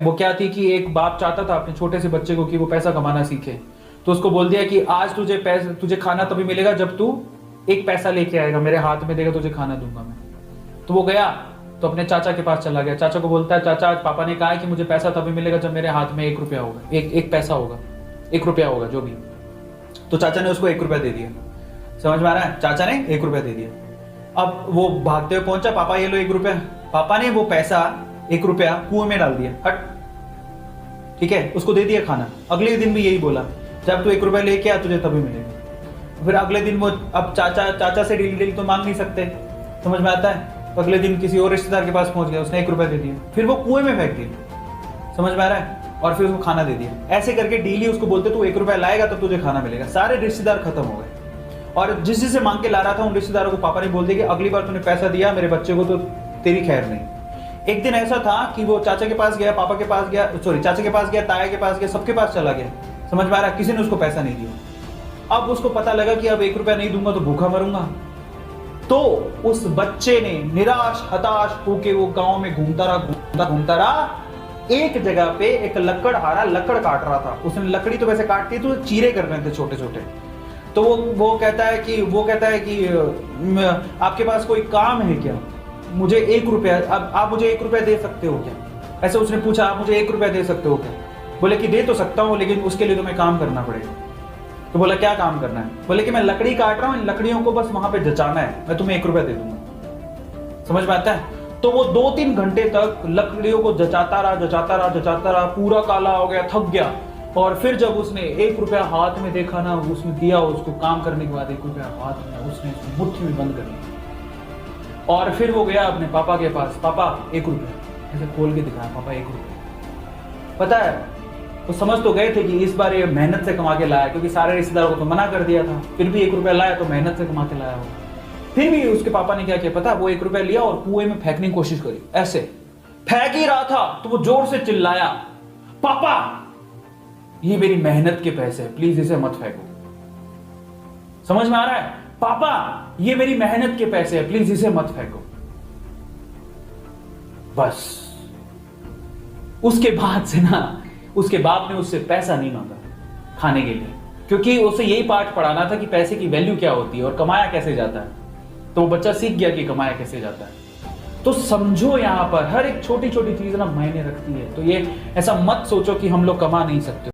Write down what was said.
वो क्या थी कि एक बाप चाहता था अपने छोटे से बच्चे को कि वो पैसा कमाना सीखे, तो उसको बोल दिया कि आज तुझे खाना तभी मिलेगा जब तू एक पैसा लेके आएगा, मेरे हाथ में देगा, तुझे खाना दूंगा मैं। तो वो गया तो अपने चाचा के पास चला गया। चाचा को बोलता है, चाचा आज पापा ने कहा है कि मुझे पैसा तभी मिलेगा जब मेरे हाथ में 1 रुपया होगा, एक पैसा होगा, 1 रुपया होगा जो भी। तो चाचा ने उसको 1 रुपया दे दिया। समझ में आ रहा है? चाचा ने 1 रुपया दे दिया। अब वो भागते हुए पहुंचा, पापा ये लो 1 रुपया। पापा ने वो पैसा 1 रुपया कुएं में डाल दिया, हट, ठीक है, उसको दे दिया खाना। अगले दिन भी यही बोला, जब तू 1 रुपया लेके आ तुझे तभी मिलेगा। फिर अगले दिन वो, अब चाचा से डेली डेली तो मांग नहीं सकते, समझ में आता है? तो अगले दिन किसी और रिश्तेदार के पास पहुंच गया, उसने 1 रुपया दे दिया, फिर वो कुएं में फेंक दिया। समझ में आ रहा है? और फिर उसको खाना दे दिया। ऐसे करके डेली उसको बोलते तू 1 रुपया लाएगा तब तुझे खाना मिलेगा। सारे रिश्तेदार खत्म हो गए, और जिस जिससे मांग के ला रहा था उन रिश्तेदारों को पापा ने बोल दिया कि अगली बार तूने पैसा दिया मेरे बच्चे को तो तेरी खैर नहीं। एक दिन ऐसा था कि वो चाचा के पास गया, पापा के पास गया, सॉरी चाचा के पास गया, ताया के पास गया, सबके पास चला गया। समझ में आ रहा है? किसी ने उसको पैसा नहीं दिया। अब उसको पता लगा कि अब 1 रुपया नहीं दूंगा तो भूखा मरूंगा। तो उस बच्चे ने निराश हताश होके वो गांव में घूमता रहा। एक जगह पे एक लकड़हारा लकड़ काट रहा था। उसने लकड़ी तो वैसे काटती तो चीरे कर रहे थे छोटे छोटे। तो वो कहता है कि आपके पास कोई काम है क्या? मुझे 1 रुपया, अब आप मुझे 1 रुपया दे सकते हो क्या? ऐसे उसने पूछा, आप मुझे 1 रुपया दे सकते हो क्या? बोले कि दे तो सकता हूँ, लेकिन उसके लिए तुम्हें काम करना पड़ेगा। तो बोला क्या काम करना है? बोले कि मैं लकड़ी काट रहा हूँ, इन लकड़ियों को बस वहां पे जचाना है, मैं तुम्हें 1 रुपया दे दूंगा। समझ में आता है? तो वो 2-3 घंटे तक लकड़ियों को जचाता रहा, पूरा काला हो गया, थक गया। और फिर जब उसने 1 रुपया हाथ में देखा ना, उसने दिया उसको काम करने के बाद 1 रुपया हाथ में उसने मुट्ठी में बंद कर लिया। और फिर वो गया अपने पापा के पास, पापा 1 रुपया, ऐसे खोल के दिखाया, पापा 1 रुपया। पता है वो समझ तो गए थे कि इस बार ये मेहनत से कमा के लाया, क्योंकि सारे रिश्तेदारों को तो मना कर दिया था, फिर भी 1 रुपया लाया तो मेहनत से कमा के लाया हो। फिर भी उसके पापा ने क्या किया पता? वो 1 रुपया लिया और कुएं में फेंकने की कोशिश करी। ऐसे फेंक ही रहा था तो वो जोर से चिल्लाया, पापा ये मेरी मेहनत के पैसे हैं, प्लीज इसे मत फेंको। समझ में आ रहा है? पापा ये मेरी मेहनत के पैसे हैं, प्लीज इसे मत फेंको। बस उसके बाद से ना उसके बाप ने उससे पैसा नहीं मांगा खाने के लिए, क्योंकि उसे यही पाठ पढ़ाना था कि पैसे की वैल्यू क्या होती है और कमाया कैसे जाता है। तो वो बच्चा सीख गया कि कमाया कैसे जाता है। तो समझो यहां पर हर एक छोटी छोटी चीज ना मायने रखती है। तो ये ऐसा मत सोचो कि हम लोग कमा नहीं सकते।